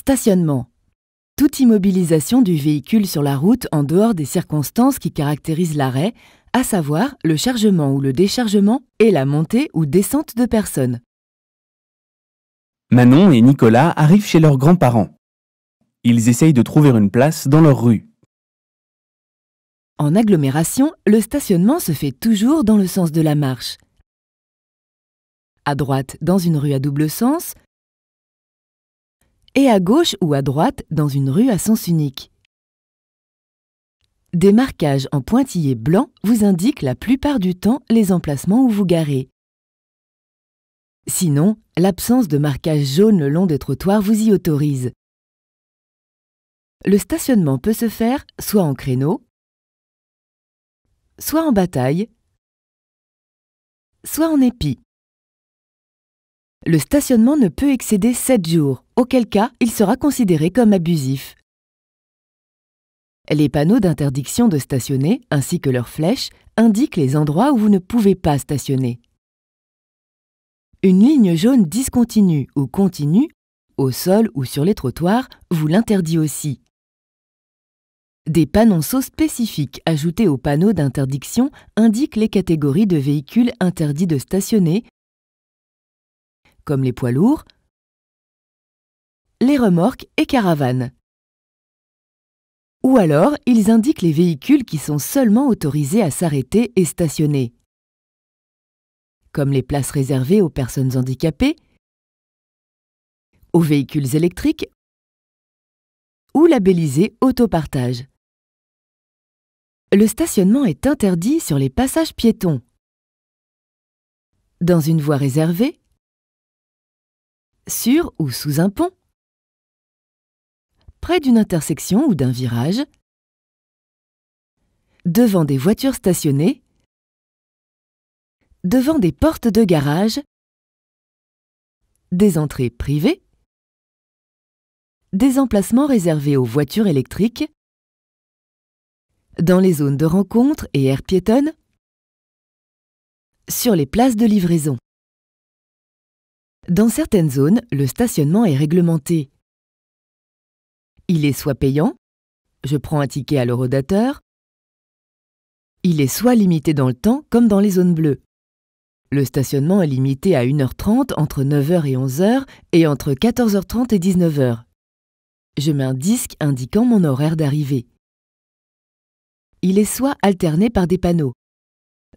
stationnement. Toute immobilisation du véhicule sur la route en dehors des circonstances qui caractérisent l'arrêt, à savoir le chargement ou le déchargement et la montée ou descente de personnes. Manon et Nicolas arrivent chez leurs grands-parents. Ils essayent de trouver une place dans leur rue. En agglomération, le stationnement se fait toujours dans le sens de la marche. À droite dans une rue à double sens et à gauche ou à droite dans une rue à sens unique. Des marquages en pointillés blancs vous indiquent la plupart du temps les emplacements où vous garez. Sinon, l'absence de marquage jaune le long des trottoirs vous y autorise. Le stationnement peut se faire soit en créneau, soit en bataille, soit en épi. Le stationnement ne peut excéder 7 jours, auquel cas il sera considéré comme abusif. Les panneaux d'interdiction de stationner, ainsi que leurs flèches, indiquent les endroits où vous ne pouvez pas stationner. Une ligne jaune discontinue ou continue, au sol ou sur les trottoirs, vous l'interdit aussi. Des panonceaux spécifiques ajoutés aux panneaux d'interdiction indiquent les catégories de véhicules interdits de stationner, comme les poids lourds, les remorques et caravanes. Ou alors, ils indiquent les véhicules qui sont seulement autorisés à s'arrêter et stationner, comme les places réservées aux personnes handicapées, aux véhicules électriques ou labellisés autopartage. Le stationnement est interdit sur les passages piétons, dans une voie réservée, sur ou sous un pont, près d'une intersection ou d'un virage, devant des voitures stationnées, devant des portes de garage, des entrées privées, des emplacements réservés aux voitures électriques, dans les zones de rencontre et aires piétonnes, sur les places de livraison. Dans certaines zones, le stationnement est réglementé. Il est soit payant, je prends un ticket à l'horodateur, il est soit limité dans le temps, comme dans les zones bleues. Le stationnement est limité à 1h30 entre 9h et 11h et entre 14h30 et 19h. Je mets un disque indiquant mon horaire d'arrivée. Il est soit alterné par des panneaux.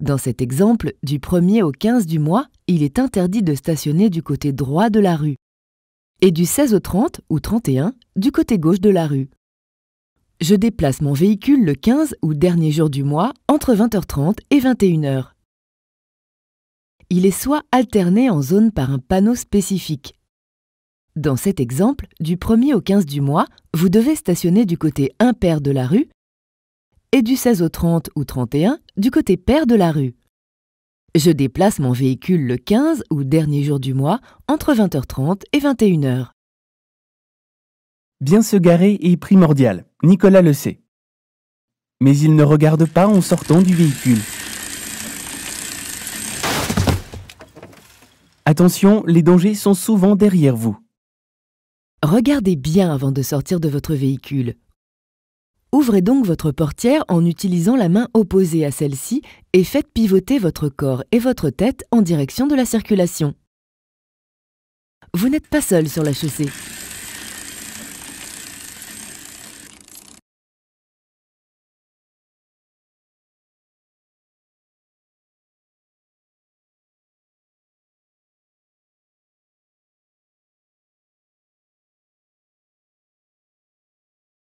Dans cet exemple, du 1er au 15 du mois, il est interdit de stationner du côté droit de la rue et du 16 au 30 ou 31 du côté gauche de la rue. Je déplace mon véhicule le 15 ou dernier jour du mois entre 20h30 et 21h. Il est soit alterné en zone par un panneau spécifique. Dans cet exemple, du 1er au 15 du mois, vous devez stationner du côté impair de la rue et du 16 au 30 ou 31 du côté pair de la rue. Je déplace mon véhicule le 15 ou dernier jour du mois entre 20h30 et 21h. Bien se garer est primordial, Nicolas le sait. Mais il ne regarde pas en sortant du véhicule. Attention, les dangers sont souvent derrière vous. Regardez bien avant de sortir de votre véhicule. Ouvrez donc votre portière en utilisant la main opposée à celle-ci et faites pivoter votre corps et votre tête en direction de la circulation. Vous n'êtes pas seul sur la chaussée.